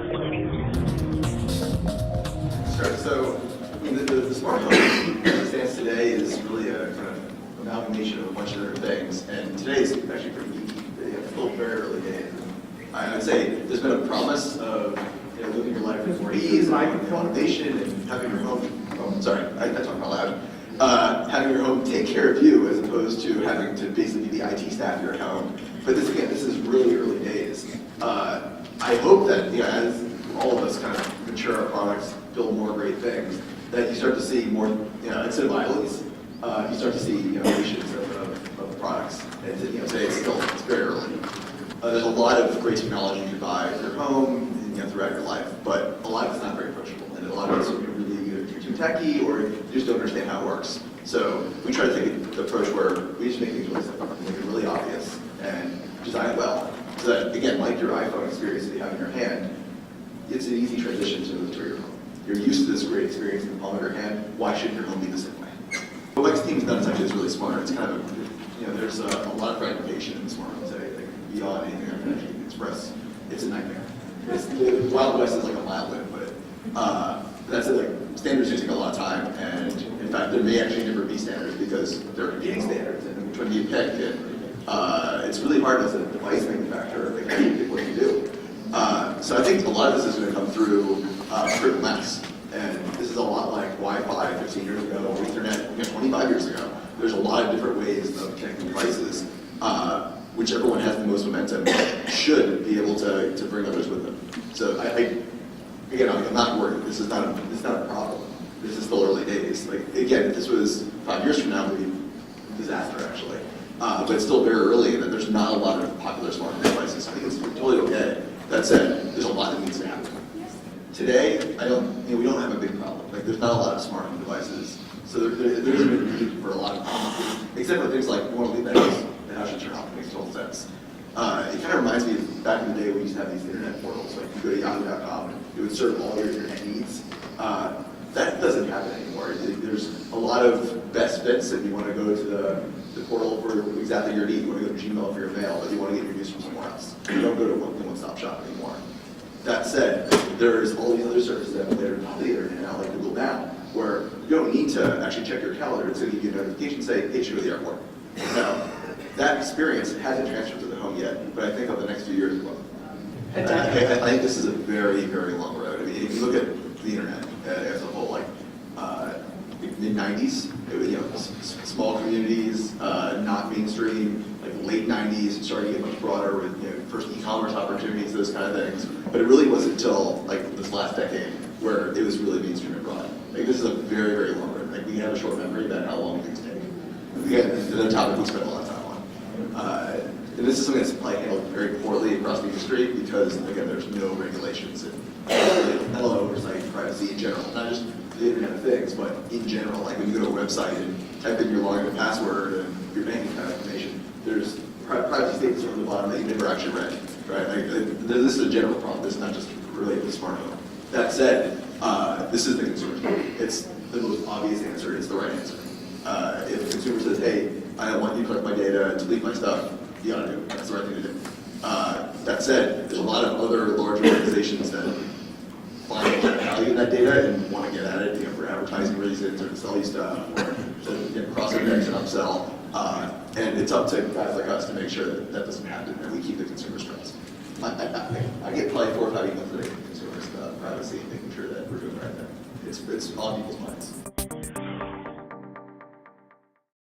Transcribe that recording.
Sure. So, I mean, the smart home as it stands today is really a kind of amalgamation of a bunch of different things, and today is actually pretty unique. It's still very early days. I would say there's been a promise of living your life with more ease, and automation, and having your home. Oh, sorry, I talk out loud. Having your home take care of you, as opposed to having to basically be the IT staff here at home. But this is really early days. I hope that as all of us kind of mature our products, build more great things, that you start to see more, instead of islands, you start to see nations of products. And today it's very early. There's a lot of great technology you can buy for your home and throughout your life, but a lot of it's not very approachable, and a lot of it's really either you're too techy or you just don't understand how it works. So we try to take the approach where we just make things really simple, make it really obvious, and design it well, so that again, like your iPhone experience that you have in your hand, it's an easy transition to your home. You're used to this great experience in the palm of your hand. Why shouldn't your home be the same way? What Mike's team's done is actually really smart. It's kind of there's a lot of fragmentation in smart homes today. Beyond anything I can actually express, it's a nightmare. The Wild West is like a mile away, but that's it. Like standards do take a lot of time, and in fact, there may actually never be standards because there are competing standards, and which one do you pick? And it's really hard as a device manufacturer to pick what you do. So I think a lot of this is going to come through critical mass, and this is a lot like Wi-Fi 15 years ago, or Ethernet 25 years ago. There's a lot of different ways of connecting devices. Whichever one has the most momentum should be able to bring others with them. So I'm not worried. This is not a problem. This is still early days. Like again, if this was 5 years from now, it would be a disaster actually. But it's still very early, and there's not a lot of popular smart home devices. I think it's totally okay. That said, there's a lot that needs to happen. Today, we don't have a big problem. Like there's not a lot of smart home devices, so there isn't a need for a lot of except for things like you want to leave that house should turn off. It makes total sense. It kind of reminds me of back in the day we used to have these internet portals. Like you go to yahoo.com, it would serve all your internet needs. That doesn't happen anymore. There's a lot of best fits if you want to go to the portal for exactly your need. You want to go to Gmail for your mail, but you want to get your news from somewhere else. You don't go to one-stop shop anymore. That said, there's all these other services that are on the internet now, like Google Now, where you don't need to actually check your calendar. It's going to give you a notification say, hey, should go to the airport. Now, that experience hasn't transferred to the home yet, but I think over the next few years it will. I think this is a very, very long road. I mean, if you look at the internet as a whole, like mid-90s, it was small communities, not mainstream, like late 90s, starting to get much broader with first e-commerce opportunities, those kind of things. But it really wasn't until like this last decade where it was really mainstream and broad. Like this is a very, very long road. Like we have a short memory about how long things take. Again, this is another topic we spend a lot of time on. And this is something that's probably handled very poorly across the industry because, again, there's no regulations and not a lot of oversight and privacy in general. Not just the Internet of Things, but in general. Like when you go to a website and type in your login and password and your banking kind of information, there's privacy statements on the bottom that you never actually read. Right? Like, this is a general problem. This is not just related to smart home. That said, this is the consumer's problem. It's the most obvious answer. It's the right answer. If a consumer says, hey, I don't want you to collect my data and delete my stuff, you gotta do it. That's the right thing to do. That said, there's a lot of other large organizations that find value in that data and want to get at it for advertising reasons or to sell you stuff or to cross-index and upsell. And it's up to guys like us to make sure that that doesn't happen and we keep the consumer's trust. I get probably 4 or 5 emails a day from consumers about privacy and making sure that we're doing the right thing. It's on people's minds.